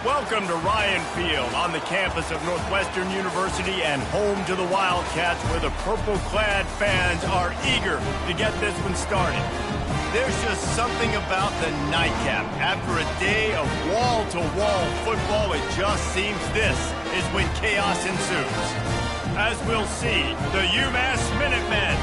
Welcome to Ryan Field on the campus of Northwestern University and home to the Wildcats, where the purple-clad fans are eager to get this one started. There's just something about the nightcap. After a day of wall-to-wall football, it just seems this is when chaos ensues. As we'll see, the UMass Minutemen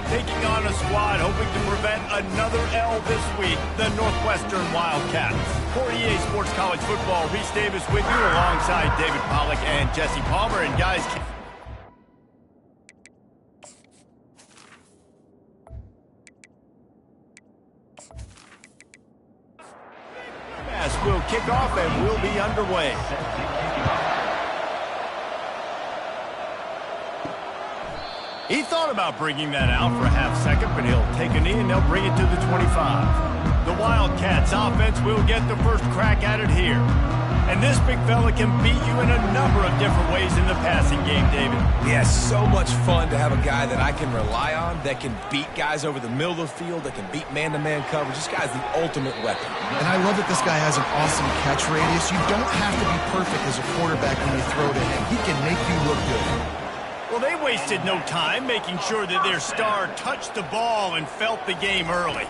taking on a squad hoping to prevent another L this week, the Northwestern Wildcats. For EA Sports College Football, Reese Davis with you alongside David Pollack and Jesse Palmer. And guys, UMass will kick off and we'll be underway. He thought about bringing that out for a half second, but he'll take a knee and they'll bring it to the 25. The Wildcats offense will get the first crack at it here. And this big fella can beat you in a number of different ways in the passing game, David. Yeah, so much fun to have a guy that I can rely on, that can beat guys over the middle of the field, that can beat man-to-man coverage. This guy's the ultimate weapon. And I love that this guy has an awesome catch radius. You don't have to be perfect as a quarterback when you throw to him. He can make you look good. Well, they wasted no time making sure that their star touched the ball and felt the game early.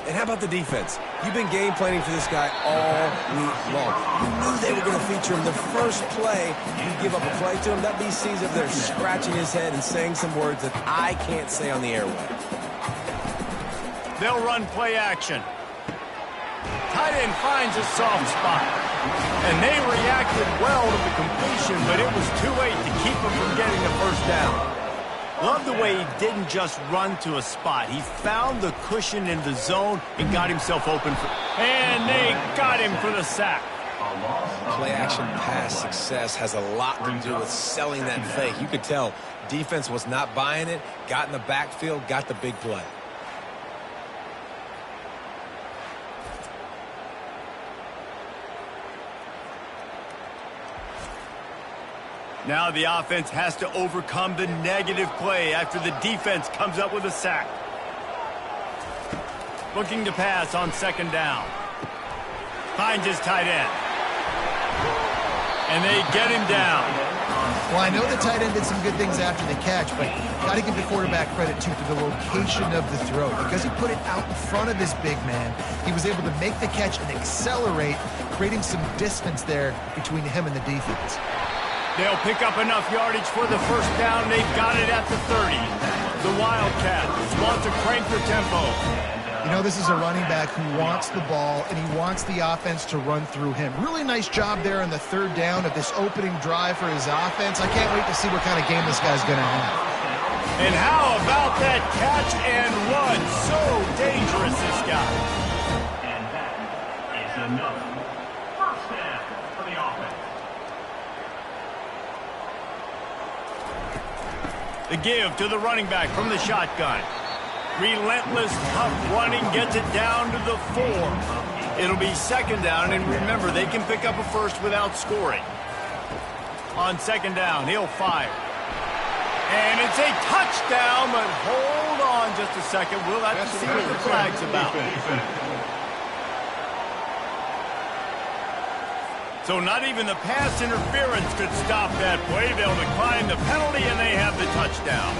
And how about the defense? You've been game planning for this guy all week long. You knew they were going to feature him. The first play, you give up a play to him, that BC's up there scratching his head and saying some words that I can't say on the airway. They'll run play action. Tight end finds a soft spot. And they reacted well to the completion, but it was too late to keep him from getting the first down. Love the way he didn't just run to a spot. He found the cushion in the zone and got himself open. And they got him for the sack. Play-action pass success has a lot to do with selling that fake. You could tell defense was not buying it, got in the backfield, got the big play. Now the offense has to overcome the negative play after the defense comes up with a sack. Looking to pass on second down. Finds his tight end. And they get him down. Well, I know the tight end did some good things after the catch, but got to give the quarterback credit, too, for the location of the throw. Because he put it out in front of his big man, he was able to make the catch and accelerate, creating some distance there between him and the defense. They'll pick up enough yardage for the first down. They've got it at the 30. The Wildcats want to crank the tempo. You know, this is a running back who wants the ball, and he wants the offense to run through him. Really nice job there on the third down of this opening drive for his offense. I can't wait to see what kind of game this guy's going to have. And how about that catch and run? So dangerous, this guy. And that is enough. First down for the offense. The give to the running back from the shotgun. Relentless, tough running gets it down to the 4. It'll be second down, and remember, they can pick up a first without scoring. On second down, he'll fire. And it's a touchdown, but hold on just a second. We'll have to see what the flag's about. So not even the pass interference could stop that play. They'll decline the penalty, and they have the touchdown.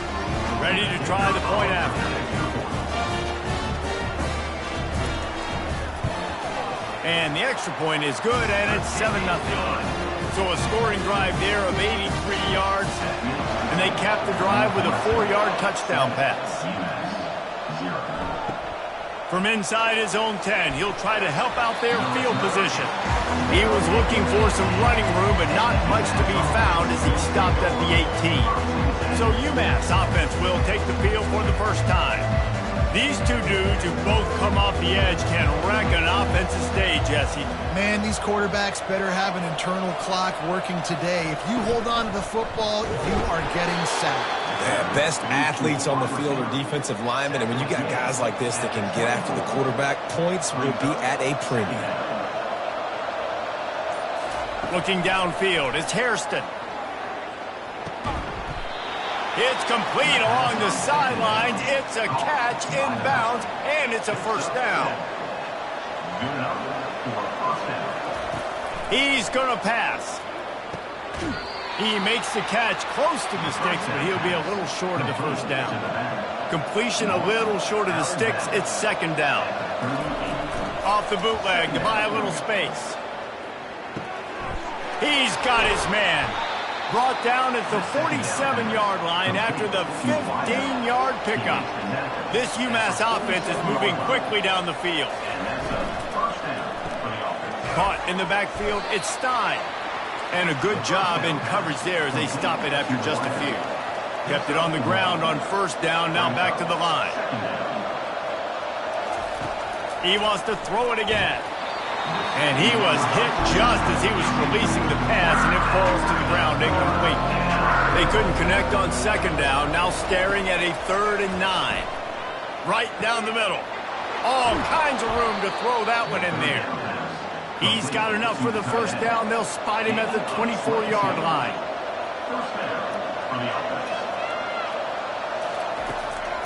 Ready to try the point after. And the extra point is good, and it's 7-0. So a scoring drive there of 83 yards, and they cap the drive with a 4-yard touchdown pass. From inside his own 10, he'll try to help out their field position. He was looking for some running room, but not much to be found as he stopped at the 18. So UMass offense will take the field for the first time. These two dudes who both come off the edge can wreck an offensive day, Jesse. Man, these quarterbacks better have an internal clock working today. If you hold on to the football, you are getting sacked. Yeah, best athletes on the field are defensive linemen, and when you got guys like this that can get after the quarterback, points will be at a premium. Looking downfield, it's Hairston. It's complete along the sidelines. It's a catch inbounds, and it's a first down. He's going to pass. He makes the catch close to the sticks, but he'll be a little short of the first down. Completion a little short of the sticks. It's second down. Off the bootleg to buy a little space. He's got his man. Brought down at the 47-yard line after the 15-yard pickup. This UMass offense is moving quickly down the field. Caught in the backfield, it's Stein. And a good job in coverage there as they stop it after just a few. Kept it on the ground on first down, now back to the line. He wants to throw it again. And he was hit just as he was releasing the pass, and it falls to the ground incomplete. They couldn't connect on second down, now staring at a 3rd and 9. Right down the middle. All kinds of room to throw that one in there. He's got enough for the first down. They'll spot him at the 24-yard line.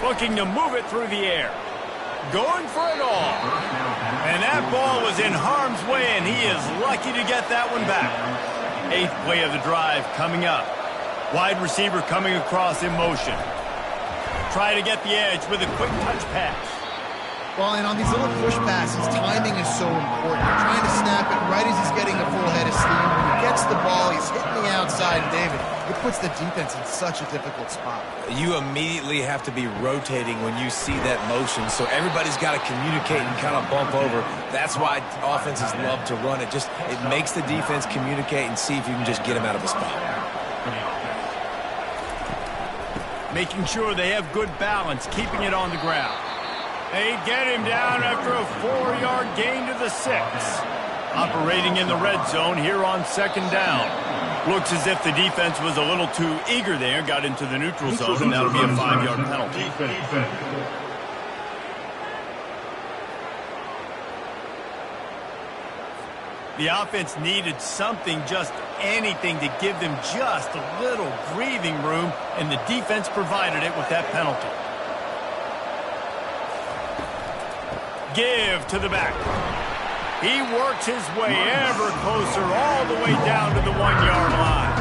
Looking to move it through the air. Going for it all. And that ball was in harm's way, and he is lucky to get that one back. 8th play of the drive coming up. Wide receiver coming across in motion. Try to get the edge with a quick touch pass. Well, and on these little push passes, timing is so important. You're trying to snap it right as he's getting a full head of steam. When he gets the ball, he's hitting the outside, and David, it puts the defense in such a difficult spot. You immediately have to be rotating when you see that motion, so everybody's got to communicate and kind of bump over. That's why offenses love to run it. It makes the defense communicate and see if you can just get him out of a spot. Making sure they have good balance, keeping it on the ground. They get him down after a 4-yard gain to the 6. Operating in the red zone here on second down. Looks as if the defense was a little too eager there, got into the neutral zone, and that'll be a 5-yard penalty. The offense needed something, just anything, to give them just a little breathing room, and the defense provided it with that penalty. Give to the back. He works his way ever closer all the way down to the 1-yard line.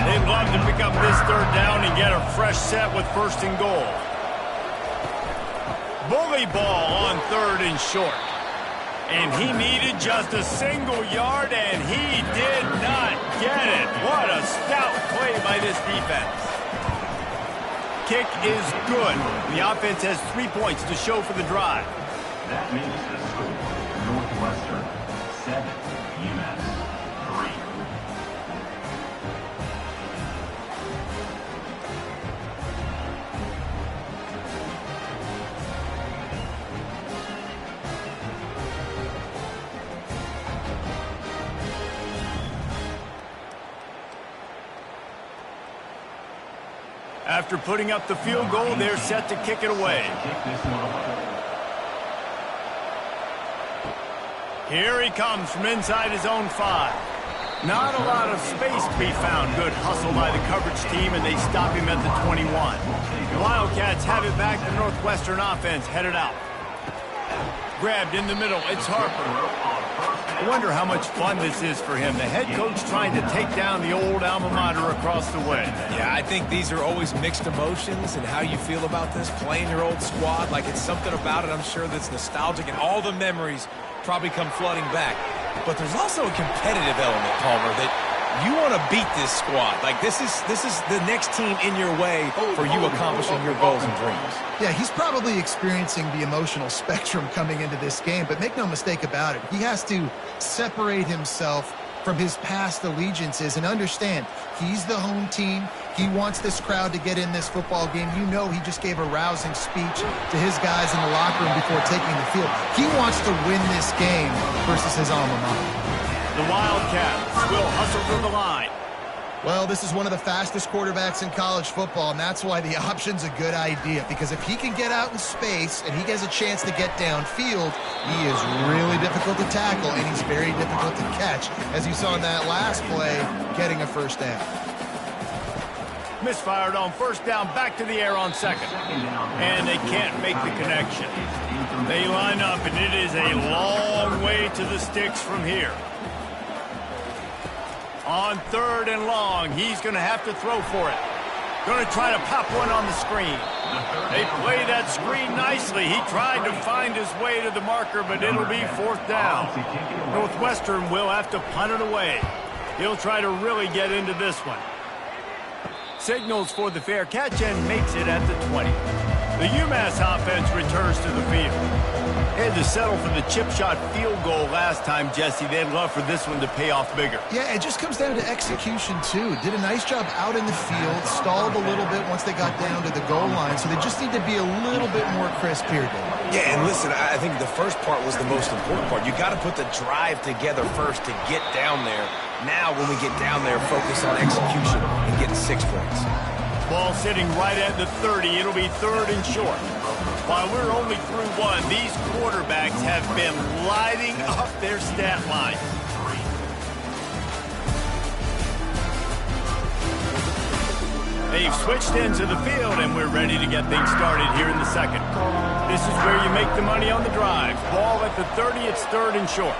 They'd love to pick up this 3rd down and get a fresh set with 1st and goal. Bully ball on 3rd and short. And he needed just a single yard, and he did not get it. What a stout play by this defense. Kick is good. The offense has 3 points to show for the drive. That makes the score Northwestern 7, UMass 3. After putting up the field goal, they're set to kick it away. Here he comes from inside his own 5. Not a lot of space to be found. Good hustle by the coverage team, and they stop him at the 21. The Wildcats have it back. The Northwestern offense headed out. Grabbed in the middle. It's Harper. I wonder how much fun this is for him. The head coach trying to take down the old alma mater across the way. Yeah, I think these are always mixed emotions and how you feel about this, playing your old squad. Like, it's something about it, I'm sure, that's nostalgic, and all the memories probably come flooding back. But there's also a competitive element, Palmer, that you want to beat this squad. Like, this is the next team in your way for you accomplishing your goals and dreams. Yeah, he's probably experiencing the emotional spectrum coming into this game, but make no mistake about it, he has to separate himself from his past allegiances and understand he's the home team. He wants this crowd to get in this football game. You know, he just gave a rousing speech to his guys in the locker room before taking the field. He wants to win this game versus his alma mater. The Wildcats will hustle through the line. Well, this is one of the fastest quarterbacks in college football, and that's why the option's a good idea, because if he can get out in space and he gets a chance to get downfield, he is really difficult to tackle, and he's very difficult to catch, as you saw in that last play, getting a first down. Misfired on first down, back to the air on second. And they can't make the connection. They line up, and it is a long way to the sticks from here. On 3rd and long, he's going to have to throw for it. Going to try to pop one on the screen. They play that screen nicely. He tried to find his way to the marker, but it'll be 4th down. Northwestern will have to punt it away. He'll try to really get into this one. Signals for the fair catch and makes it at the 20. The UMass offense returns to the field. They had to settle for the chip shot field goal last time, Jesse. They'd love for this one to pay off bigger. Yeah, it just comes down to execution, too. Did a nice job out in the field, stalled a little bit once they got down to the goal line, so they just need to be a little bit more crisp here, Dave. Yeah, and listen, I think the first part was the most important part. You got to put the drive together first to get down there. Now, when we get down there, focus on execution and getting 6 points. Ball sitting right at the 30. It'll be 3rd and short. While we're only through one, these quarterbacks have been lighting up their stat line. They've switched into the field, and we're ready to get things started here in the second. This is where you make the money on the drive. Ball at the 30, it's 3rd and short.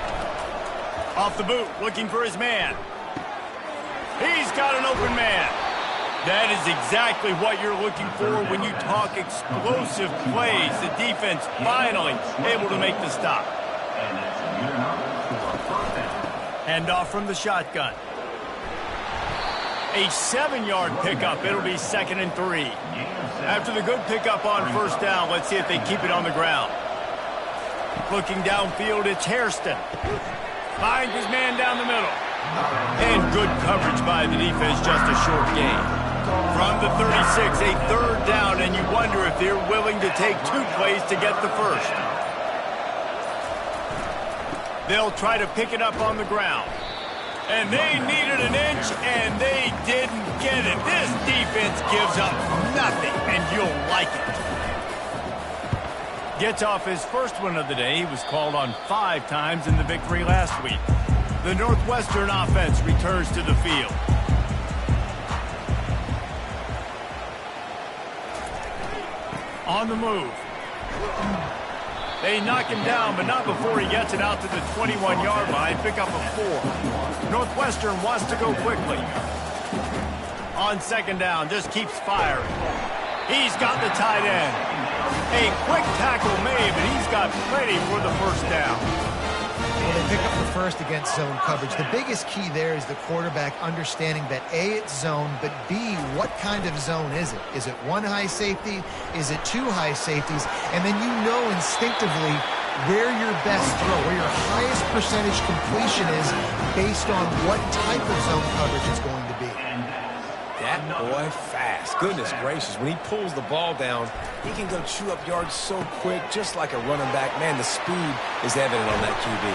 Off the boot, looking for his man. He's got an open man. That is exactly what you're looking for when you talk explosive plays. The defense finally able to make the stop. Hand off from the shotgun. A 7-yard pickup. It'll be 2nd and 3. After the good pickup on 1st down, let's see if they keep it on the ground. Looking downfield, it's Hairston. Finds his man down the middle. And good coverage by the defense, just a short gain. From the 36, a 3rd down, and you wonder if they're willing to take 2 plays to get the first. They'll try to pick it up on the ground. And they needed an inch, and they didn't get it. This defense gives up nothing, and you'll like it. Gets off his first one of the day. He was called on 5 times in the victory last week. The Northwestern offense returns to the field. On the move. They knock him down, but not before he gets it out to the 21-yard line. Pick up a 4. Northwestern wants to go quickly. On 2nd down, just keeps firing. He's got the tight end. A quick tackle made, but he's got plenty for the 1st down. Well, they pick up the first against zone coverage. The biggest key there is the quarterback understanding that A, it's zone, but B, what kind of zone is it? Is it 1 high safety? Is it 2 high safeties? And then you know instinctively where your best throw, where your highest percentage completion is based on what type of zone coverage it's going to be. That boy fast. Goodness gracious. When he pulls the ball down, he can go chew up yards so quick, just like a running back. Man, the speed is evident on that QB.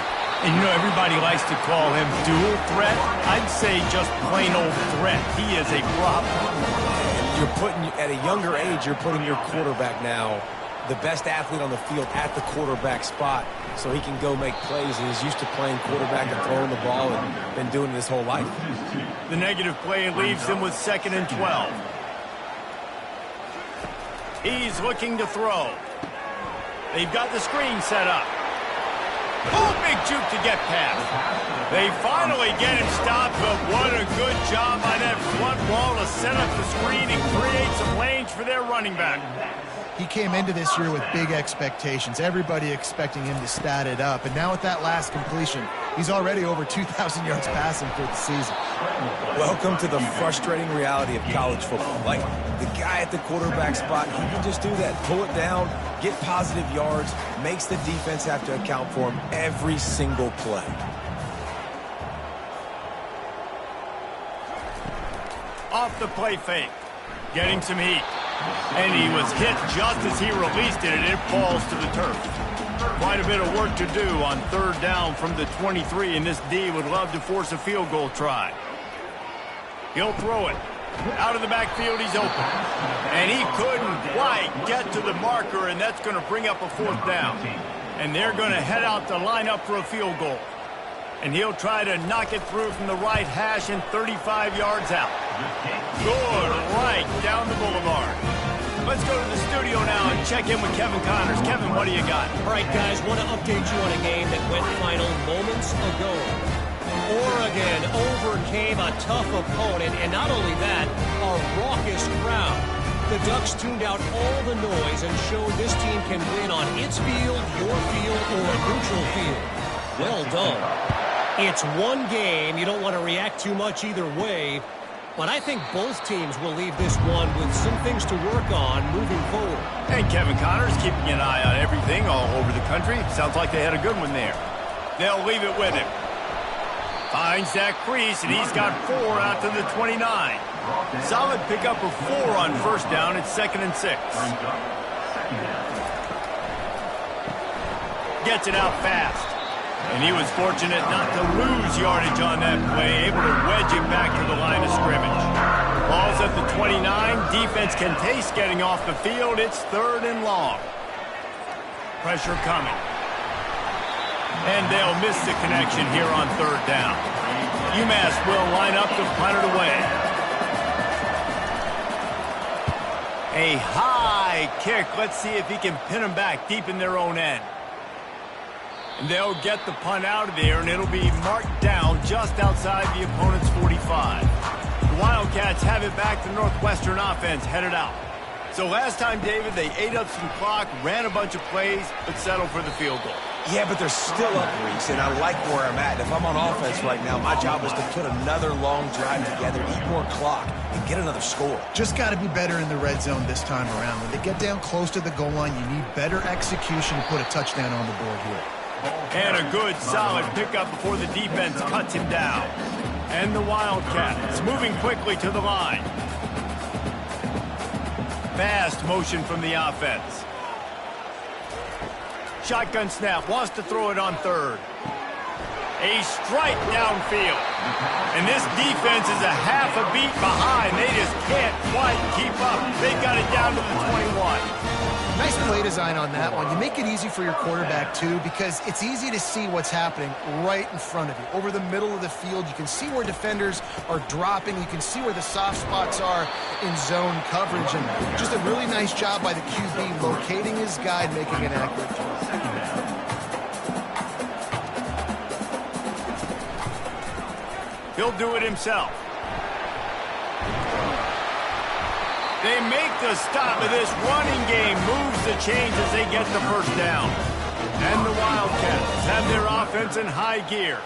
And you know, everybody likes to call him dual threat. I'd say just plain old threat. He is a problem. You're putting, at a younger age, you're putting your quarterback now, the best athlete on the field, at the quarterback spot, so he can go make plays. And he's used to playing quarterback and throwing the ball and been doing it his whole life. The negative play leaves him with 2nd and 12. He's looking to throw. They've got the screen set up. Oh, big juke to get past. They finally get him stopped, but what a good job by that front wall to set up the screen and create some lanes for their running back. He came into this year with big expectations. Everybody expecting him to stat it up. And now with that last completion, he's already over 2,000 yards passing for the season. Welcome to the frustrating reality of college football. Like, the guy at the quarterback spot, he can just do that. Pull it down, get positive yards, makes the defense have to account for him every single play. Off the play fake. Getting some heat. And he was hit just as he released it, and it falls to the turf. Quite a bit of work to do on 3rd down from the 23, and this D would love to force a field goal try. He'll throw it. Out of the backfield, he's open. And he couldn't quite get to the marker, and that's going to bring up a 4th down. And they're going to head out to line up for a field goal. And he'll try to knock it through from the right hash and 35 yards out. Good right down the boulevard. Let's go to the studio now and check in with Kevin Connors. Kevin, what do you got? All right, guys, want to update you on a game that went final moments ago. Oregon overcame a tough opponent, and not only that, a raucous crowd. The Ducks tuned out all the noise and showed this team can win on its field, your field, or a neutral field. Well done. It's one game. You don't want to react too much either way, but I think both teams will leave this one with some things to work on moving forward. And Kevin Connor's keeping an eye on everything all over the country. Sounds like they had a good one there. They'll leave it with him. Finds that crease, and he's got 4 out to the 29. Solid pickup of 4 on first down. It's 2nd and 6. Gets it out fast. And he was fortunate not to lose yardage on that play, able to wedge it back to the line of scrimmage. Ball's at the 29. Defense can taste getting off the field. It's 3rd and long. Pressure coming. And they'll miss the connection here on 3rd down. UMass will line up to punt it away. A high kick. Let's see if he can pin them back deep in their own end. And they'll get the punt out of there, and it'll be marked down just outside the opponent's 45. The Wildcats have it back to Northwestern offense headed out. So last time, David, they ate up some clock, ran a bunch of plays, but settled for the field goal. Yeah, but they're still up, Reese, and I like where I'm at. If I'm on offense right now, my job is to put another long drive together, eat more clock, and get another score. Just got to be better in the red zone this time around. When they get down close to the goal line, you need better execution to put a touchdown on the board here. And a good, solid pickup before the defense cuts him down. And the Wildcats moving quickly to the line. Fast motion from the offense. Shotgun snap, wants to throw it on 3rd. A strike downfield. And this defense is a half a beat behind. They just can't quite keep up. They've got it down to the 21. Nice play design on that one. You make it easy for your quarterback, too, because it's easy to see what's happening right in front of you. Over the middle of the field, you can see where defenders are dropping. You can see where the soft spots are in zone coverage. And just a really nice job by the QB locating his guy and making an accurate throw. He'll do it himself. They make the stop of this running game, moves the chains as they get the first down. And the Wildcats have their offense in high gear.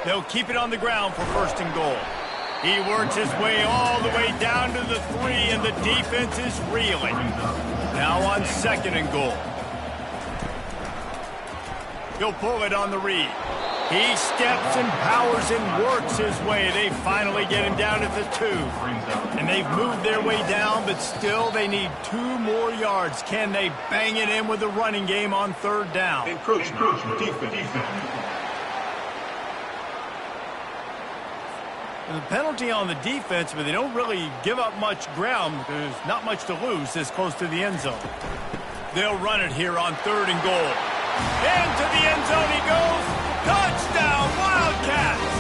They'll keep it on the ground for 1st and goal. He works his way all the way down to the 3, and the defense is reeling. Now on 2nd and goal. He'll pull it on the read. He steps and powers and works his way. They finally get him down at the 2. And they've moved their way down, but still they need 2 more yards. Can they bang it in with the running game on 3rd down? Encroachment. Defense. The penalty on the defense, but they don't really give up much ground. There's not much to lose this close to the end zone. They'll run it here on 3rd and goal. Into the end zone he goes. Touchdown, Wildcats!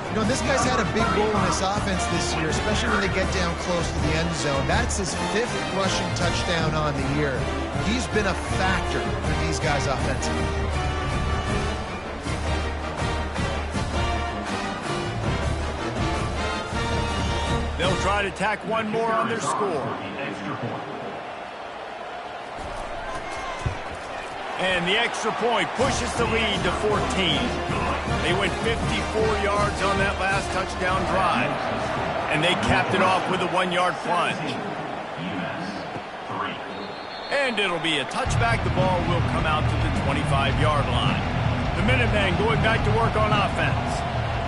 You know, this guy's had a big role in this offense this year, especially when they get down close to the end zone. That's his 5th rushing touchdown on the year. He's been a factor for these guys offensively. They'll try to tack one more on their score. And the extra point pushes the lead to 14. They went 54 yards on that last touchdown drive. And they capped it off with a 1-yard plunge. And it'll be a touchback. The ball will come out to the 25-yard line. The Minutemen going back to work on offense.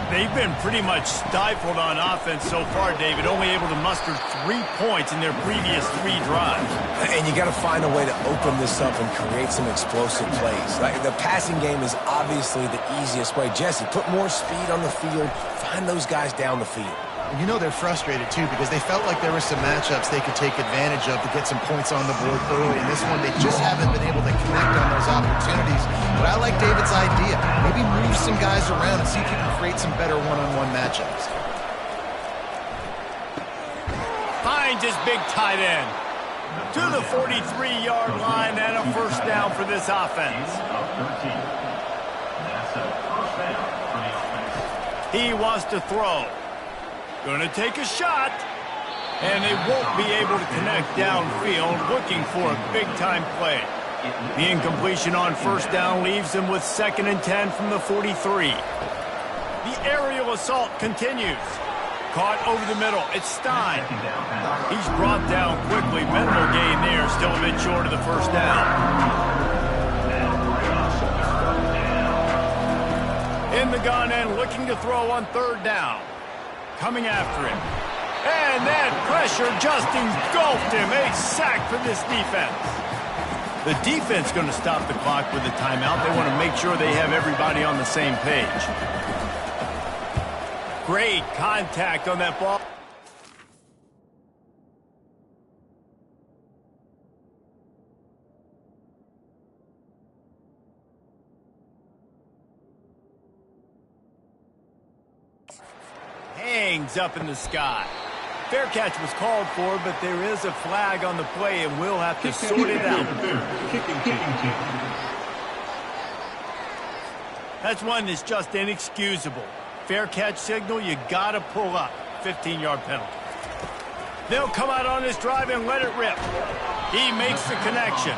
They've been pretty much stifled on offense so far, David, only able to muster 3 points in their previous 3 drives. And you got to find a way to open this up and create some explosive plays. Like, the passing game is obviously the easiest way. Jesse, put more speed on the field, find those guys down the field. And you know they're frustrated, too, because they felt like there were some matchups they could take advantage of to get some points on the board early. In this one, they just haven't been able to connect on those opportunities. But I like David's idea. Maybe move some guys around and see if you can create some better one-on-one matchups. Finds his big tight end. to the 43-yard line and a first down for this offense. He wants to throw. Going to take a shot. And they won't be able to connect downfield, looking for a big-time play. The incompletion on first down leaves them with 2nd and 10 from the 43. The aerial assault continues. Caught over the middle. It's Stein. He's brought down quickly. Minimal gain there. Still a bit short of the first down. In the gun and looking to throw on 3rd down. Coming after him. And that pressure just engulfed him. A sack for this defense. The defense going to stop the clock with a timeout. They want to make sure they have everybody on the same page. Great contact on that ball. Hangs up in the sky. Fair catch was called for, but there is a flag on the play, and we'll have to sort it out. That's one that's just inexcusable. Fair catch signal, you got to pull up. 15-yard penalty. They'll come out on this drive and let it rip. He makes the connection.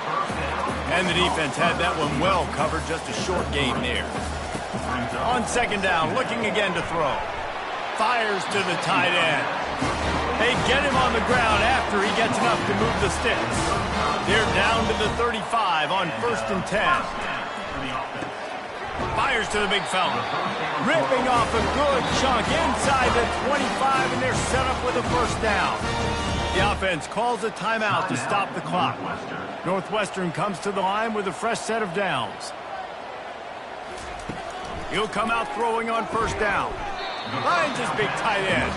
And the defense had that one well covered, just a short game there. On 2nd down, looking again to throw. Fires to the tight end. They get him on the ground after he gets enough to move the sticks. They're down to the 35 on 1st and 10. Fires to the big fella. Ripping off a good chunk inside the 25, and they're set up with a first down. The offense calls a timeout to stop the clock. Northwestern comes to the line with a fresh set of downs. He'll come out throwing on 1st down. Finds his big tight end.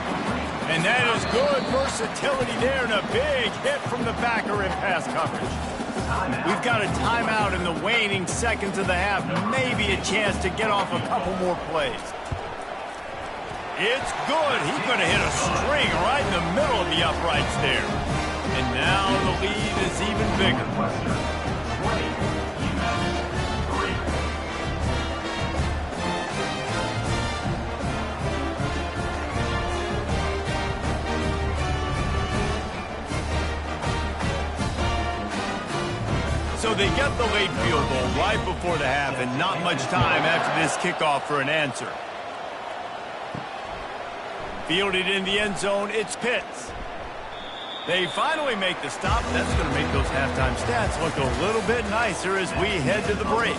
And that is good versatility there and a big hit from the backer in pass coverage. We've got a timeout in the waning seconds of the half. Maybe a chance to get off a couple more plays. It's good. He's going to hit a string right in the middle of the uprights there. And now the lead is even bigger. So they get the late field goal right before the half, and not much time after this kickoff for an answer. Fielded in the end zone, it's Pitts. They finally make the stop. That's going to make those halftime stats look a little bit nicer as we head to the break.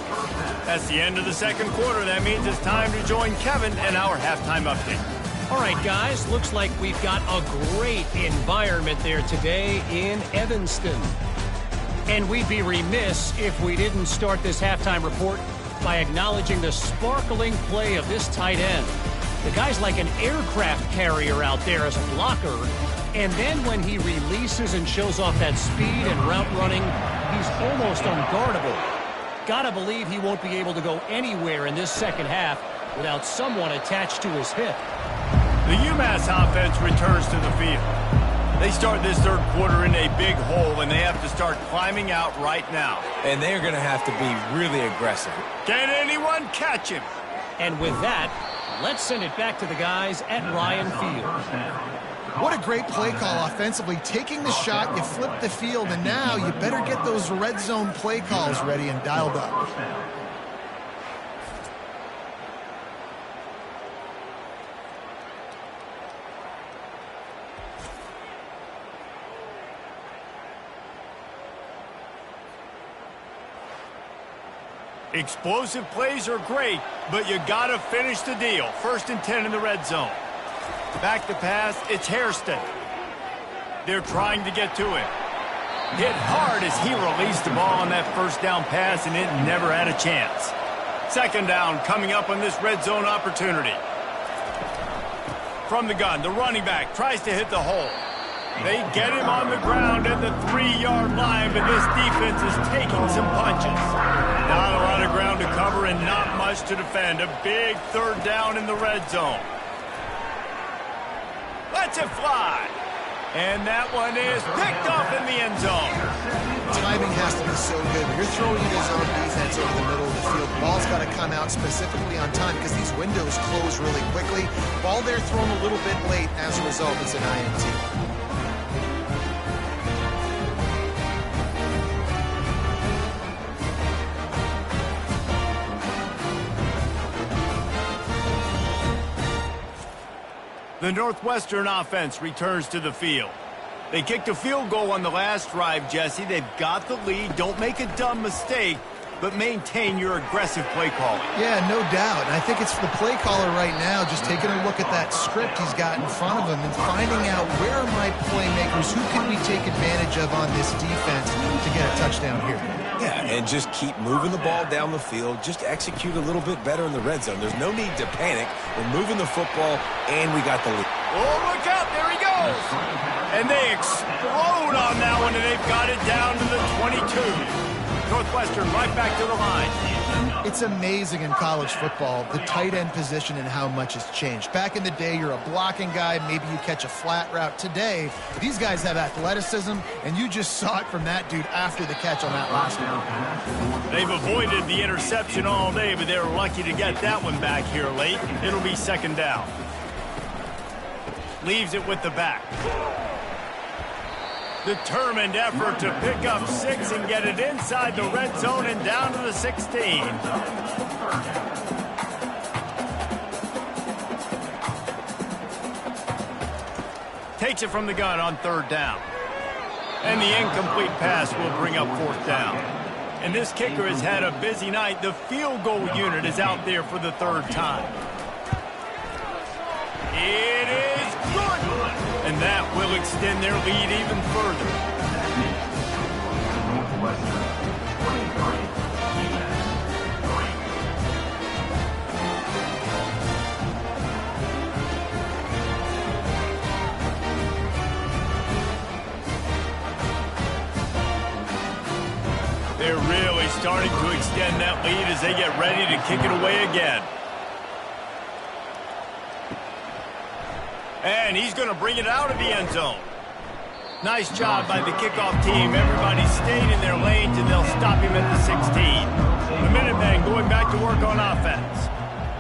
That's the end of the 2nd quarter. That means it's time to join Kevin and our halftime update. All right, guys, looks like we've got a great environment there today in Evanston. And we'd be remiss if we didn't start this halftime report by acknowledging the sparkling play of this tight end. The guy's like an aircraft carrier out there as a blocker. And then when he releases and shows off that speed and route running, he's almost unguardable. Gotta believe he won't be able to go anywhere in this 2nd half without someone attached to his hip. The UMass offense returns to the field. They start this 3rd quarter in a big hole, and they have to start climbing out right now. And they're going to have to be really aggressive. Can anyone catch him? And with that, let's send it back to the guys at Ryan Field. What a great play call offensively. Taking the shot, you flip the field, and now you better get those red zone play calls ready and dialed up. Explosive plays are great, but you got to finish the deal. 1st and 10 in the red zone. Back to pass, it's Hairston. They're trying to get to it. Hit hard as he released the ball on that 1st down pass, and it never had a chance. 2nd down coming up on this red zone opportunity. From the gun, the running back tries to hit the hole. They get him on the ground at the 3-yard line, but this defense is taking some punches. Not a lot of ground to cover and not much to defend. A big 3rd down in the red zone. Lets it fly. And that one is picked off in the end zone. Timing has to be so good. When you're throwing it as on defense over the middle of the field, the ball's got to come out specifically on time because these windows close really quickly. Ball there thrown a little bit late. As a result, it's an INT. The Northwestern offense returns to the field. They kicked a field goal on the last drive, Jesse. They've got the lead. Don't make a dumb mistake, but maintain your aggressive play calling. Yeah, no doubt. And I think it's the play caller right now just taking a look at that script he's got in front of him and finding out where are my playmakers, who can we take advantage of on this defense to get a touchdown here. Yeah, and just keep moving the ball down the field. Just execute a little bit better in the red zone. There's no need to panic. We're moving the football, and we got the lead. Oh, look out. There he goes. And they explode on that one, and they've got it down to the 22. Northwestern right back to the line. It's amazing in college football, the tight end position and how much has changed. Back in the day, you're a blocking guy. Maybe you catch a flat route. Today, these guys have athleticism, and you just saw it from that dude after the catch on that last one. They've avoided the interception all day, but they were lucky to get that one back here late. It'll be second down. Leaves it with the back. Determined effort to pick up 6 and get it inside the red zone and down to the 16. Takes it from the gun on third down. And the incomplete pass will bring up fourth down. And this kicker has had a busy night. The field goal unit is out there for the third time. It is good. And that will extend their lead even further. They're really starting to extend that lead as they get ready to kick it away again. And he's going to bring it out of the end zone. Nice job by the kickoff team. Everybody stayed in their lanes, and they'll stop him at the 16. The Minutemen going back to work on offense.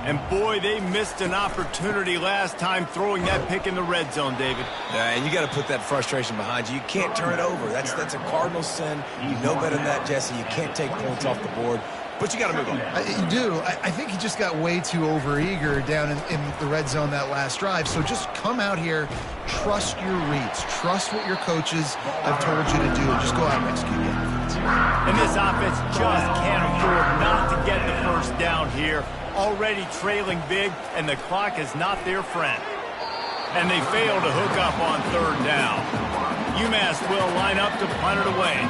And, boy, they missed an opportunity last time throwing that pick in the red zone, David. And you got to put that frustration behind you. You can't turn it over. That's a cardinal sin. You know better than that, Jesse. You can't take points off the board. But you got to move on. You do. I think he just got way too overeager down in the red zone that last drive. So just come out here, trust your reads, trust what your coaches have told you to do, and just go out and execute it. And this offense just can't afford not to get the first down here. Already trailing big, and the clock is not their friend. And they fail to hook up on third down. UMass will line up to punt it away.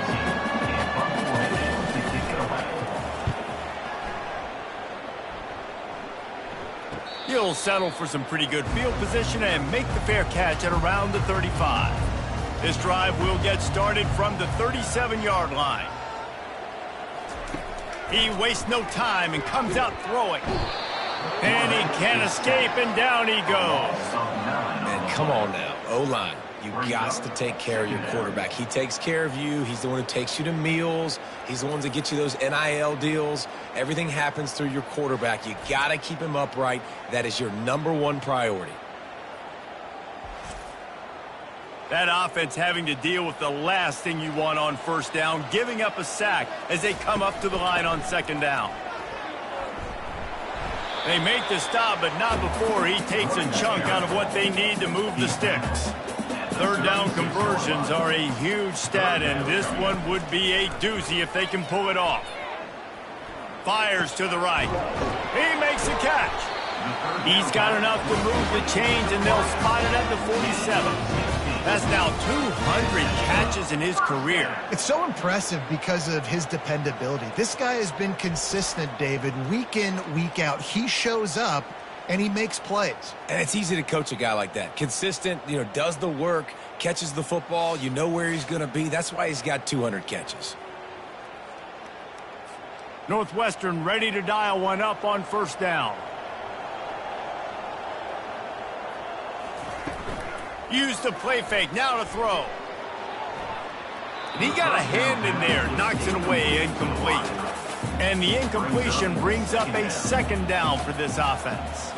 He'll settle for some pretty good field position and make the fair catch at around the 35. This drive will get started from the 37-yard line. He wastes no time and comes out throwing. And he can't escape, and down he goes. And come on now, O-line. You got to take care of your quarterback. He takes care of you. He's the one who takes you to meals. He's the one that gets you those NIL deals. Everything happens through your quarterback. You got to keep him upright. That is your #1 priority. That offense having to deal with the last thing you want on first down, giving up a sack as they come up to the line on second down. They make the stop, but not before he takes a chunk out of what they need to move the sticks. Third down conversions are a huge stat, and this one would be a doozy if they can pull it off. Fires to the right. He makes the catch. He's got enough to move the chains, and they'll spot it at the 47. That's now 200 catches in his career. It's so impressive because of his dependability. This guy has been consistent, David, week in, week out. He shows up, and he makes plays. And it's easy to coach a guy like that. Consistent, does the work, catches the football, you know where he's going to be. That's why he's got 200 catches. Northwestern ready to dial one up on first down. Use the play fake, now to throw. And he got a hand in there, knocks it away, incomplete. And the incompletion brings up a second down for this offense.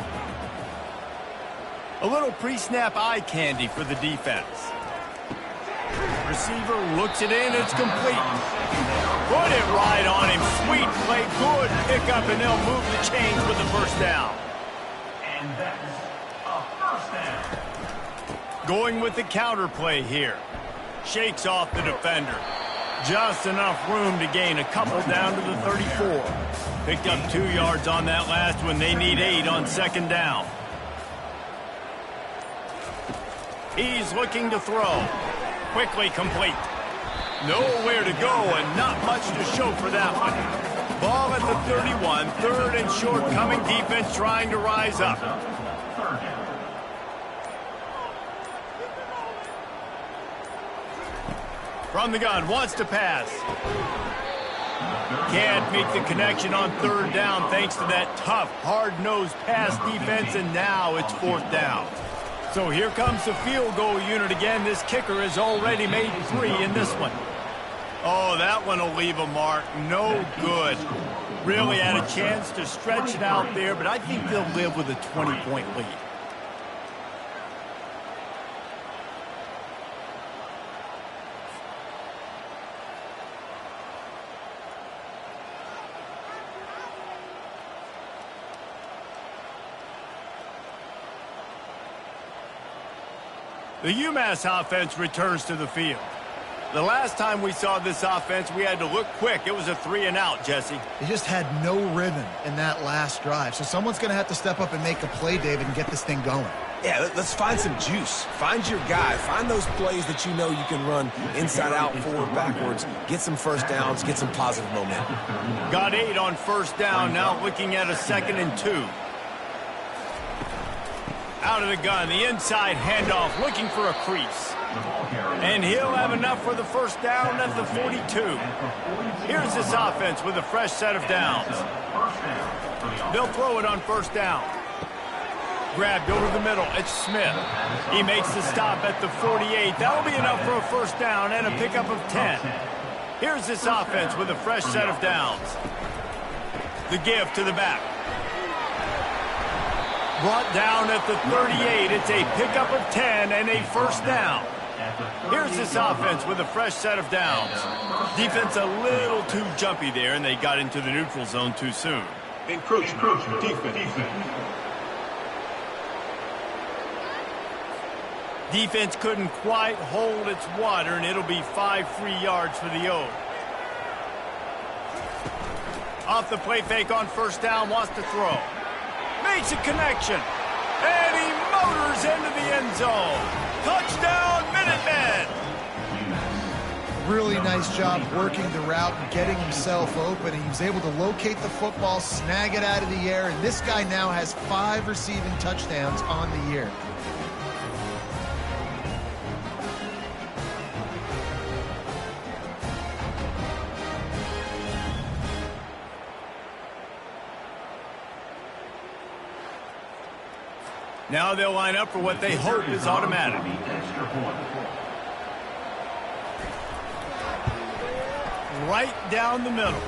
A little pre-snap eye candy for the defense. Receiver looks it in, it's complete. Put it right on him, sweet play, good pickup, and they'll move the chains with the first down. And that's a first down. Going with the counter play here. Shakes off the defender. Just enough room to gain a couple down to the 34. Picked up 2 yards on that last one. They need 8 on second down. He's looking to throw. Quickly complete. Nowhere to go and not much to show for that one. Ball at the 31. Third and short coming. Defense trying to rise up. From the gun, wants to pass. Can't make the connection on third down thanks to that tough, hard-nosed pass defense, and now it's fourth down. So here comes the field goal unit again. This kicker has already made 3 in this one. Oh, that one will leave a mark. No good. Really had a chance to stretch it out there, but I think they'll live with a 20-point lead. The UMass offense returns to the field. The last time we saw this offense, we had to look quick. It was a 3-and-out, Jesse. They just had no rhythm in that last drive. So someone's going to have to step up and make a play, David, and get this thing going. Yeah, let's find some juice. Find your guy. Find those plays that you know you can run inside out, forward, backwards. Get some first downs. Get some positive momentum. Got 8 on first down. Now looking at a 2nd and 2. Out of the gun, the inside handoff, looking for a crease. And he'll have enough for the first down at the 42. Here's this offense with a fresh set of downs. They'll throw it on first down. Grabbed over the middle, it's Smith. He makes the stop at the 48. That'll be enough for a first down and a pickup of 10. Here's this offense with a fresh set of downs. The give to the back. Brought down at the 38. It's a pickup of 10 and a first down. Here's this offense with a fresh set of downs. Defense a little too jumpy there, and they got into the neutral zone too soon. Encroachment, defense. Defense couldn't quite hold its water, and it'll be 5 free yards for the O. Off the play fake on first down, wants to throw. Makes a connection, and he motors into the end zone. Touchdown, Minutemen! Really nice job working the route and getting himself open. He was able to locate the football, snag it out of the air, and this guy now has 5 receiving touchdowns on the year. Now they'll line up for what they hope is automatic. Right down the middle.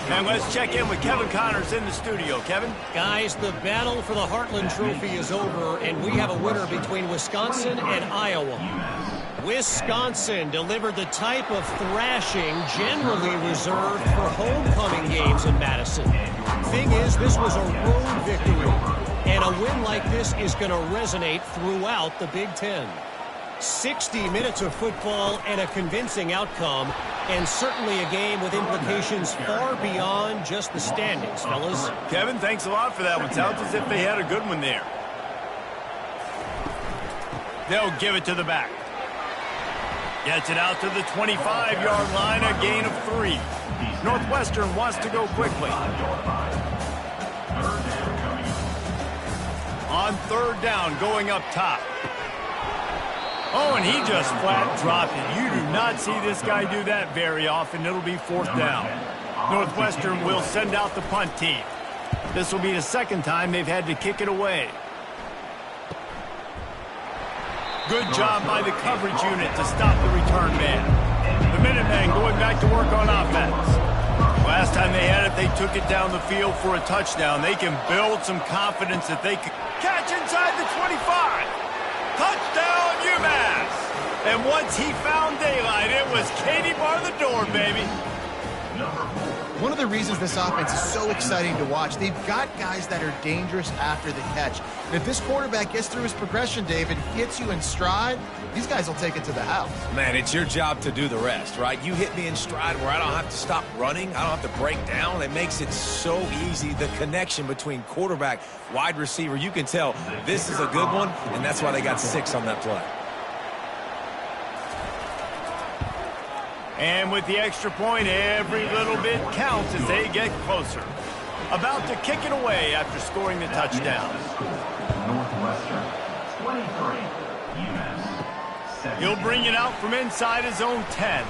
And let's check in with Kevin Connors in the studio. Kevin? Guys, the battle for the Heartland Trophy is over, and we have a winner between Wisconsin and Iowa. Wisconsin delivered the type of thrashing generally reserved for homecoming games in Madison. Thing is, this was a road victory, and a win like this is going to resonate throughout the Big Ten. 60 minutes of football and a convincing outcome, and certainly a game with implications far beyond just the standings, fellas. Kevin, thanks a lot for that one. Sounds as if they had a good one there. They'll give it to the back. Gets it out to the 25-yard line, a gain of 3. Northwestern wants to go quickly. On third down, going up top. Oh, and he just flat dropped it. You do not see this guy do that very often. It'll be fourth down. Northwestern will send out the punt team. This will be the second time they've had to kick it away. Good job by the coverage unit to stop the return man. The Minutemen going back to work on offense. Last time they had it, they took it down the field for a touchdown. They can build some confidence that they can catch inside the 25. Touchdown, UMass. And once he found daylight, it was Katie bar the door, baby. One of the reasons this offense is so exciting to watch, they've got guys that are dangerous after the catch. And if this quarterback gets through his progression, David, hits you in stride, these guys will take it to the house. Man, it's your job to do the rest, right? You hit me in stride where I don't have to stop running. I don't have to break down. It makes it so easy. The connection between quarterback, wide receiver, you can tell this is a good one, and that's why they got 6 on that play. And with the extra point, every little bit counts as they get closer. About to kick it away after scoring the touchdown. Northwestern, 23, UMass. He'll bring it out from inside his own 10.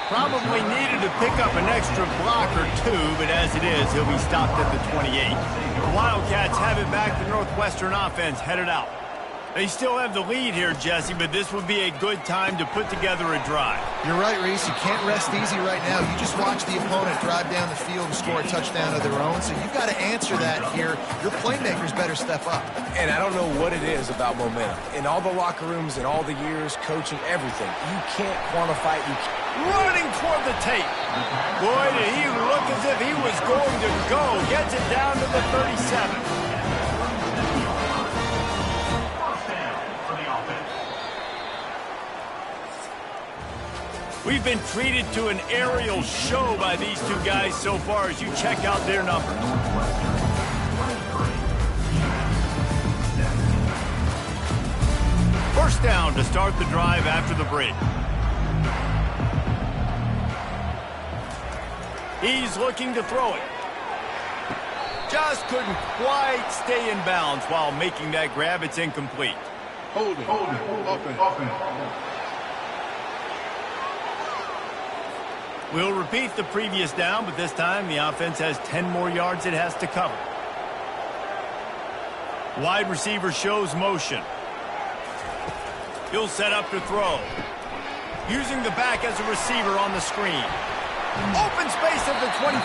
Probably needed to pick up an extra block or 2, but as it is, he'll be stopped at the 28. The Wildcats have it back. The Northwestern offense headed out. They still have the lead here, Jesse, but this would be a good time to put together a drive. You're right, Reese. You can't rest easy right now. You just watch the opponent drive down the field and score a touchdown of their own, so you've got to answer that here. Your playmakers better step up. And I don't know what it is about momentum. In all the locker rooms, in all the years, coaching, everything, you can't quantify it. Running toward the tape. Boy, did he look as if he was going to go. Gets it down to the 37. We've been treated to an aerial show by these two guys so far as you check out their numbers. First down to start the drive after the break. He's looking to throw it. Just couldn't quite stay in bounds while making that grab. It's incomplete. Hold it. Open. We'll repeat the previous down, but this time the offense has 10 more yards it has to cover. Wide receiver shows motion. He'll set up to throw. Using the back as a receiver on the screen. Open space at the 25.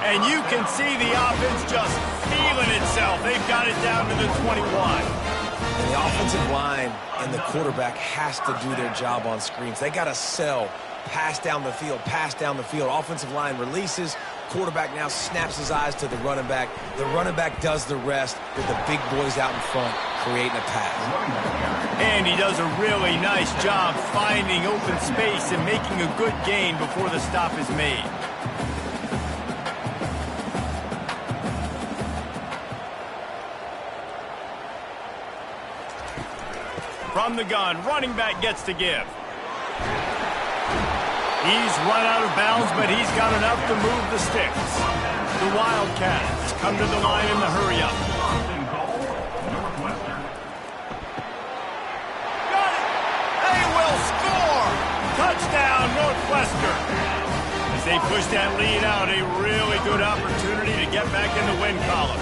And you can see the offense just feeling itself. They've got it down to the 21. And the offensive line and the quarterback has to do their job on screens. They got to sell. Pass down the field. Offensive line releases. Quarterback now snaps his eyes to the running back. The running back does the rest with the big boys out in front creating a pass. And he does a really nice job finding open space and making a good gain before the stop is made. From the gun, running back gets to give. He's run out of bounds, but he's got enough to move the sticks. The Wildcats come to the line in the hurry-up. Got it! They will score! Touchdown, Northwestern! As they push that lead out, a really good opportunity to get back in the win column.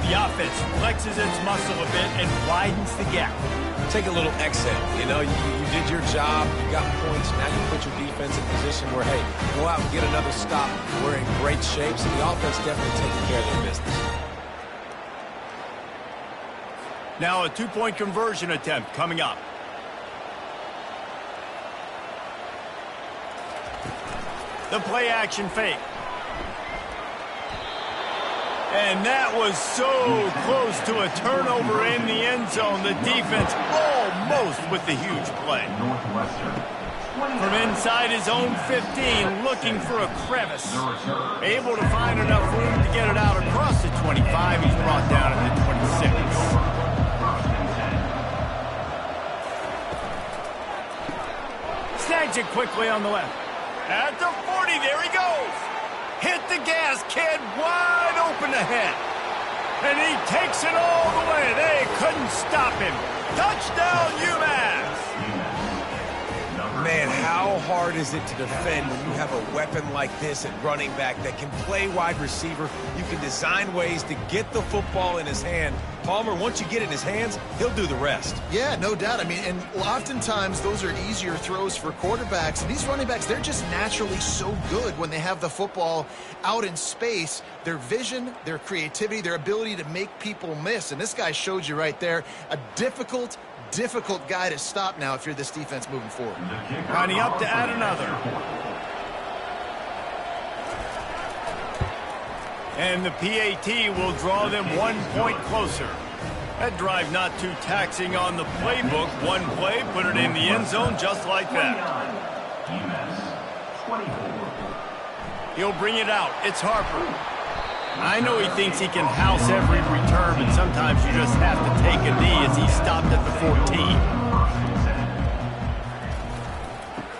The offense flexes its muscle a bit and widens the gap. Take a little exhale. You know, you did your job. You got points. Now you put your defense in position where, hey, go out and get another stop. We're in great shape, so the offense definitely taking care of their business. Now a two-point conversion attempt coming up. The play action fake. And that was so close to a turnover in the end zone. The defense almost with the huge play. From inside his own 15, looking for a crevice. Able to find enough room to get it out across the 25. He's brought down at the 26. Snags it quickly on the left. At the 40, there he goes. Hit the gas, kid, wide open ahead. And he takes it all the way. They couldn't stop him. Touchdown, UMass. Man, how hard is it to defend when you have a weapon like this at running back that can play wide receiver? You can design ways to get the football in his hand Palmer, once you get it in his hands, he'll do the rest. Yeah, no doubt. I mean, and oftentimes those are easier throws for quarterbacks. And these running backs, they're just naturally so good when they have the football out in space. Their vision, their creativity, their ability to make people miss. And this guy showed you right there a difficult guy to stop now if you're this defense moving forward. Lining up to add another. And the PAT will draw them 1 point closer. That drive not too taxing on the playbook. One play, put it in the end zone just like that. UMass 24. He'll bring it out. It's Harper. I know he thinks he can house every return, but sometimes you just have to take a knee as he stopped at the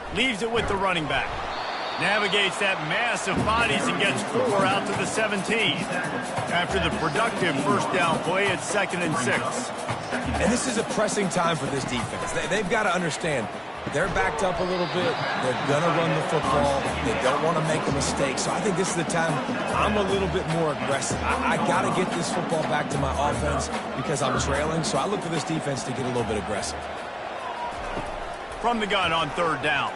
14. Leaves it with the running back. Navigates that mass of bodies and gets 4 out to the 17. After the productive first down play, it's 2nd and 6. And this is a pressing time for this defense. They've got to understand they're backed up a little bit. They're going to run the football. They don't want to make a mistake. So I think this is the time I'm a little bit more aggressive. I got to get this football back to my offense because I'm trailing. So I look for this defense to get a little bit aggressive. From the gun on 3rd down.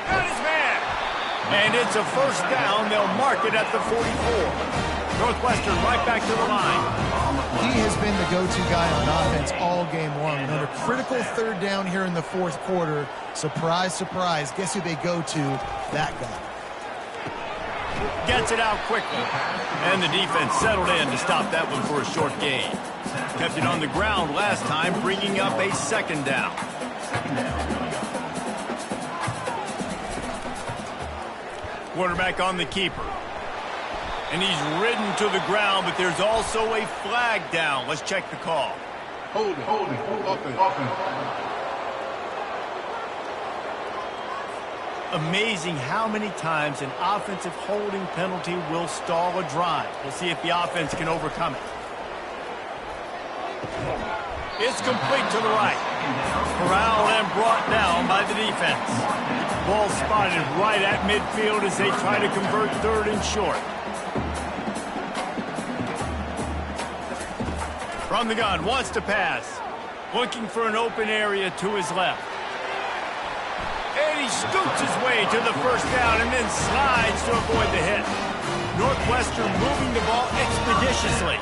Got his man. And it's a first down. They'll mark it at the 44. Northwestern right back to the line. He has been the go-to guy on offense all game long. And on a critical 3rd down here in the 4th quarter, surprise, surprise, guess who they go to? That guy. Gets it out quickly. And the defense settled in to stop that one for a short gain. Kept it on the ground last time, bringing up a 2nd down. Quarterback on the keeper. And he's ridden to the ground, but there's also a flag down. Let's check the call. Hold it. Offense. Amazing how many times an offensive holding penalty will stall a drive. We'll see if the offense can overcome it. It's complete to the right. Corralled and brought down by the defense. Ball spotted right at midfield as they try to convert 3rd and short. From the gun, wants to pass. Looking for an open area to his left. And he scoots his way to the first down and then slides to avoid the hit. Northwestern moving the ball expeditiously.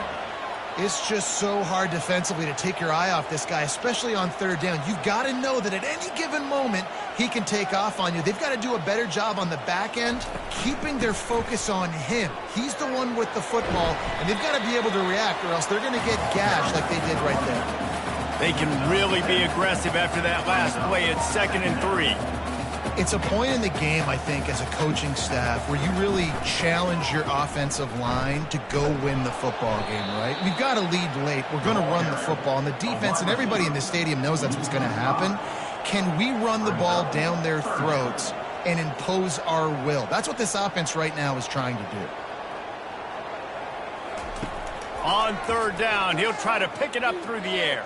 It's just so hard defensively to take your eye off this guy, especially on 3rd down. You've got to know that at any given moment, he can take off on you. They've got to do a better job on the back end, keeping their focus on him. He's the one with the football, and they've got to be able to react, or else they're going to get gashed like they did right there. They can really be aggressive after that last play. It's 2nd and 3. It's a point in the game, I think, as a coaching staff, where you really challenge your offensive line to go win the football game, right? We've got to lead late. We're going to run the football. And the defense and everybody in the stadium knows that's what's going to happen. Can we run the ball down their throats and impose our will? That's what this offense right now is trying to do. On 3rd down, he'll try to pick it up through the air.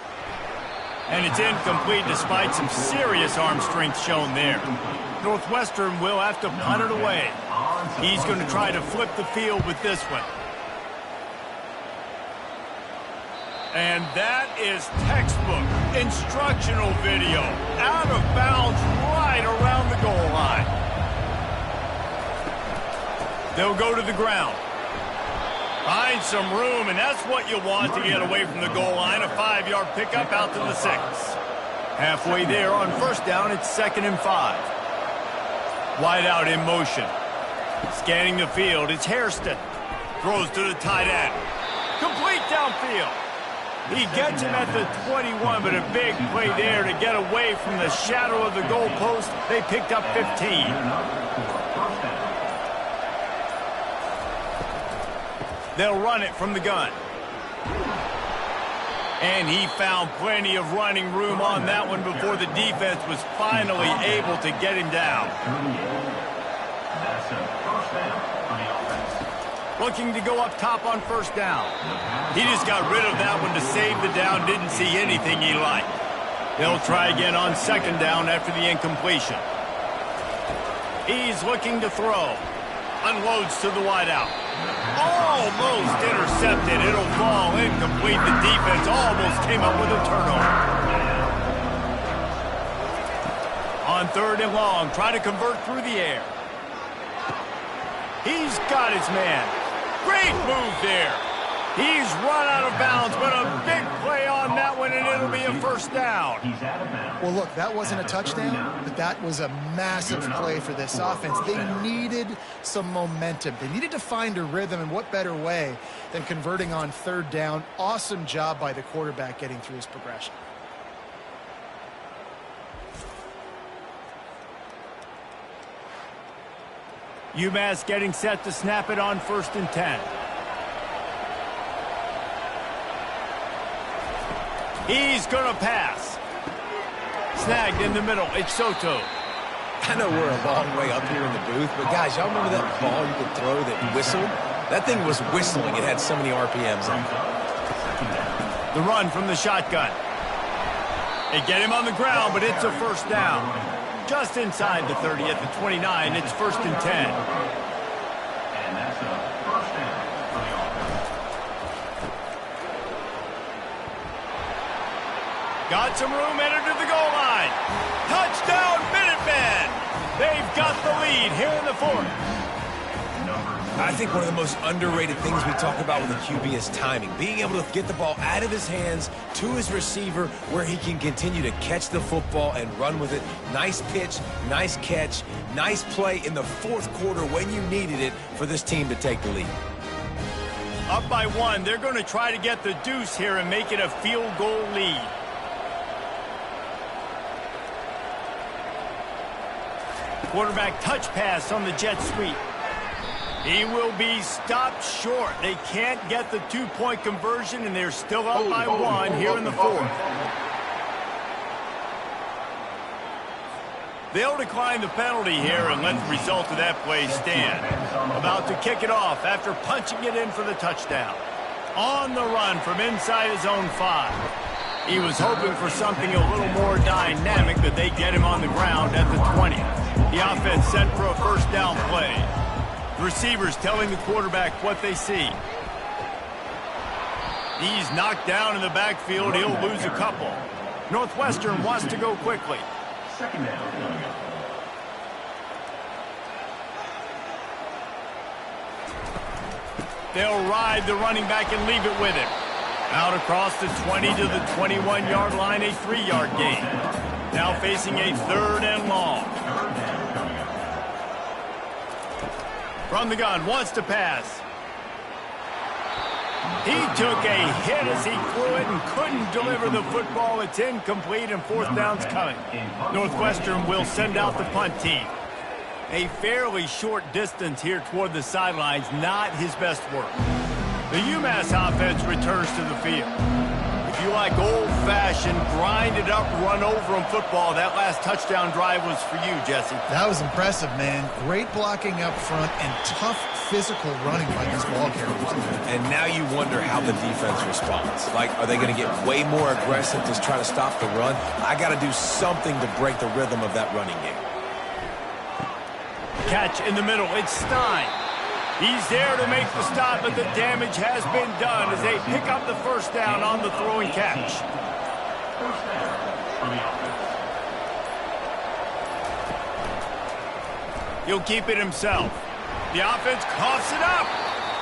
And it's incomplete despite some serious arm strength shown there. Northwestern will have to punt it away. He's going to try to flip the field with this one. And that is textbook instructional video. Out of bounds right around the goal line. They'll go to the ground. Find some room, and that's what you want to get away from the goal line. A 5-yard pickup out to the 6. Halfway there on 1st down, it's 2nd and 5. Wide out in motion. Scanning the field, it's Hairston. Throws to the tight end. Complete downfield. He gets him at the 21, but a big play there to get away from the shadow of the goalpost. They picked up 15. They'll run it from the gun. And he found plenty of running room on that one before the defense was finally able to get him down. That's a first down for the offense. Looking to go up top on 1st down. He just got rid of that one to save the down. Didn't see anything he liked. They'll try again on 2nd down after the incompletion. He's looking to throw. Unloads to the wideout. Oh! Almost intercepted. It'll fall incomplete. The defense almost came up with a turnover. On 3rd and long, try to convert through the air. He's got his man. Great move there. He's run out of bounds, but a big play on that one, and it'll be a first down. Well, look, that wasn't a touchdown, but that was a massive play for this offense. They needed some momentum. They needed to find a rhythm, and what better way than converting on 3rd down. Awesome job by the quarterback getting through his progression. UMass getting set to snap it on 1st and 10. He's going to pass. Snagged in the middle. It's Soto. I know we're a long way up here in the booth, but guys, y'all remember that ball you could throw that whistled? That thing was whistling. It had so many RPMs on it. The run from the shotgun. They get him on the ground, but it's a first down. Just inside the 30 at the 29. It's 1st and 10. And that's a first down for the offense. Got some room, entered to the goal line. Touchdown, Minutemen! They've got the lead here in the 4th. I think one of the most underrated things we talk about with a QB is timing. Being able to get the ball out of his hands to his receiver where he can continue to catch the football and run with it. Nice pitch, nice catch, nice play in the 4th quarter when you needed it for this team to take the lead. Up by 1, they're going to try to get the deuce here and make it a field goal lead. Quarterback touch pass on the jet sweep. He will be stopped short. They can't get the 2-point conversion, and they're still up by 1 here in the 4th. They'll decline the penalty here and let the result of that play stand. About to kick it off after punching it in for the touchdown. On the run from inside his own 5. He was hoping for something a little more dynamic, but they get him on the ground at the 20. The offense sent for a first down play. Receivers telling the quarterback what they see. He's knocked down in the backfield. He'll lose a couple. Northwestern wants to go quickly. Second down. They'll ride the running back and leave it with him. Out across the 20 to the 21-yard line, a 3-yard gain. Now facing a 3rd and long. From the gun, wants to pass. He took a hit as he threw it and couldn't deliver the football. It's incomplete and 4th down's coming. Northwestern will send out the punt team. A fairly short distance here toward the sidelines, not his best work. The UMass offense returns to the field. If you like old-fashioned, grind-it-up, run-over-'em football, that last touchdown drive was for you, Jesse. That was impressive, man. Great blocking up front and tough physical running by these ball carriers. And now you wonder how the defense responds. Like, are they going to get way more aggressive to try to stop the run? I got to do something to break the rhythm of that running game. Catch in the middle. It's Stein. He's there to make the stop, but the damage has been done as they pick up the first down on the throw and catch. First down for the offense. He'll keep it himself. The offense coughs it up.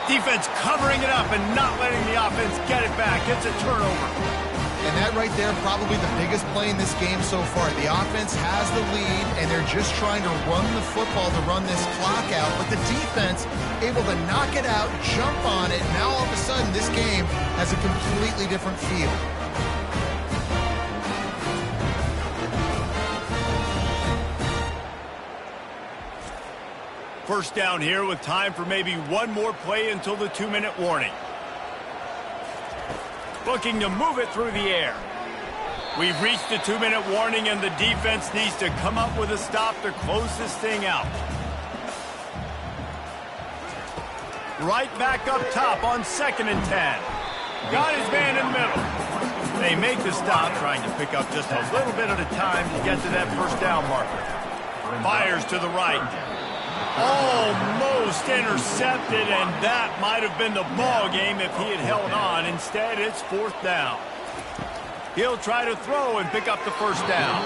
Defense covering it up and not letting the offense get it back. It's a turnover. And that right there, probably the biggest play in this game so far. The offense has the lead, and they're just trying to run the football to run this clock out. But the defense able to knock it out, jump on it. Now all of a sudden, this game has a completely different feel. First down here with time for maybe one more play until the 2-minute warning. Looking to move it through the air. We've reached the 2-minute warning, and the defense needs to come up with a stop to close this thing out. Right back up top on 2nd and 10. Got his man in the middle. They make the stop, trying to pick up just a little bit at a time to get to that first down marker. Fires to the right. Almost intercepted, and that might have been the ball game if he had held on. Instead, it's 4th down. He'll try to throw and pick up the first down.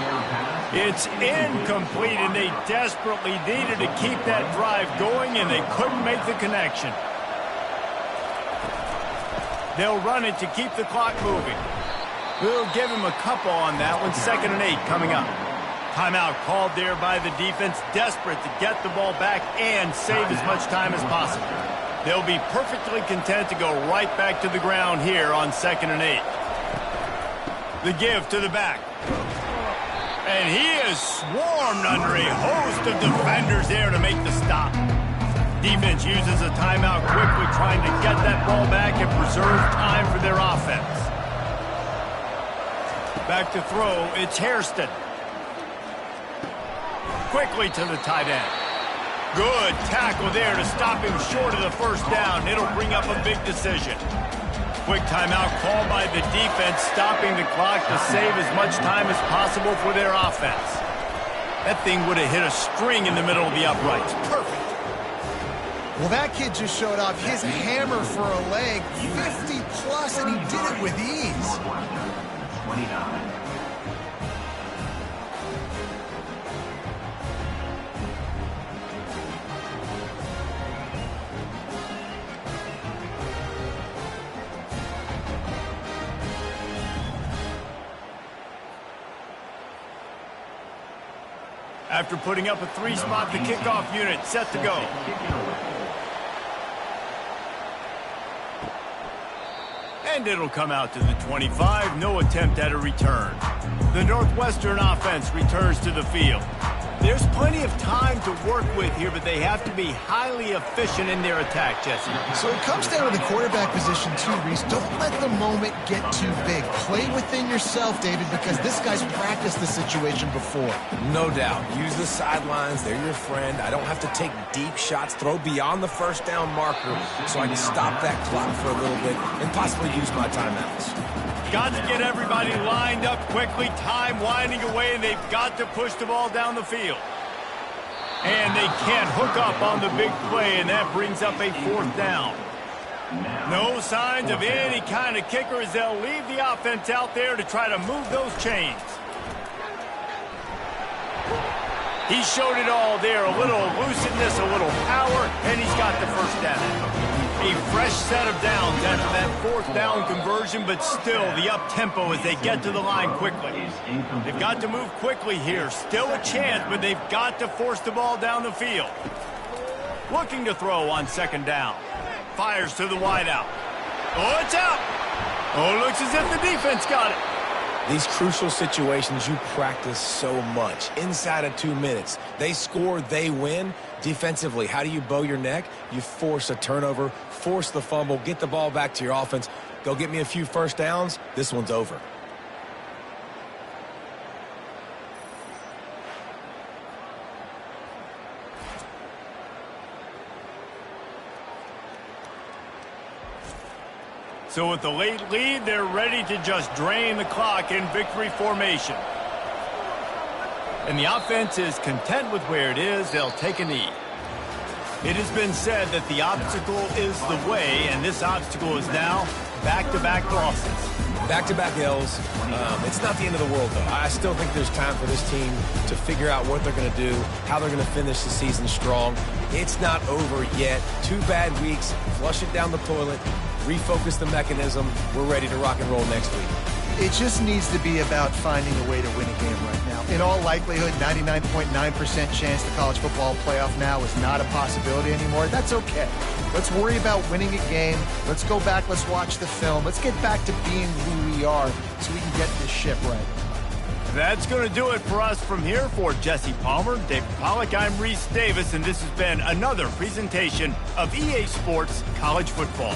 It's incomplete, and they desperately needed to keep that drive going, and they couldn't make the connection. They'll run it to keep the clock moving. We'll give him a couple on that one. 2nd and 8 coming up. Timeout called there by the defense, desperate to get the ball back and save as much time as possible. They'll be perfectly content to go right back to the ground here on 2nd and 8. The give to the back. And he is swarmed under a host of defenders there to make the stop. Defense uses a timeout quickly, trying to get that ball back and preserve time for their offense. Back to throw, it's Hairston. Quickly to the tight end. Good tackle there to stop him short of the first down. It'll bring up a big decision. Quick timeout called by the defense, stopping the clock to save as much time as possible for their offense. That thing would have hit a string in the middle of the uprights. Perfect. Well, that kid just showed off his hammer for a leg, 50-plus, and he did it with ease. 29. After putting up a 3-spot, the kickoff unit set to go. And it'll come out to the 25. No attempt at a return. The Northwestern offense returns to the field. There's plenty of time to work with here, but they have to be highly efficient in their attack, Jesse. So it comes down to the quarterback position too, Reese. Don't let the moment get too big. Play within yourself, David, because this guy's practiced the situation before. No doubt. Use the sidelines. They're your friend. I don't have to take deep shots. Throw beyond the first down marker so I can stop that clock for a little bit and possibly use my timeouts. Got to get everybody lined up quickly. Time winding away, and they've got to push the ball down the field. And they can't hook up on the big play, and that brings up a 4th down. No signs of any kind of kicker as they'll leave the offense out there to try to move those chains. He showed it all there. A little elusiveness, a little power, and he's got the first down. A fresh set of downs after that 4th down conversion, but still the up-tempo as they get to the line quickly. They've got to move quickly here. Still a chance, but they've got to force the ball down the field. Looking to throw on 2nd down. Fires to the wideout. Oh, it's out. Oh, looks as if the defense got it. These crucial situations you practice so much. Inside of 2 minutes, they score, they win. Defensively, how do you bow your neck? You force a turnover, force the fumble, get the ball back to your offense. Go get me a few first downs. This one's over. So with the late lead, they're ready to just drain the clock in victory formation. And the offense is content with where it is. They'll take a knee. It has been said that the obstacle is the way, and this obstacle is now back-to-back losses. Back-to-back L's. It's not the end of the world, though. I still think there's time for this team to figure out what they're going to do, how they're going to finish the season strong. It's not over yet. 2 bad weeks. Flush it down the toilet. Refocus the mechanism. We're ready to rock and roll next week. It just needs to be about finding a way to win a game right now. In all likelihood, 99.9% chance the college football playoff now is not a possibility anymore. That's okay. Let's worry about winning a game. Let's go back. Let's watch the film. Let's get back to being who we are so we can get this ship right. That's going to do it for us from here. For Jesse Palmer, David Pollack, I'm Reese Davis, and this has been another presentation of EA Sports College Football.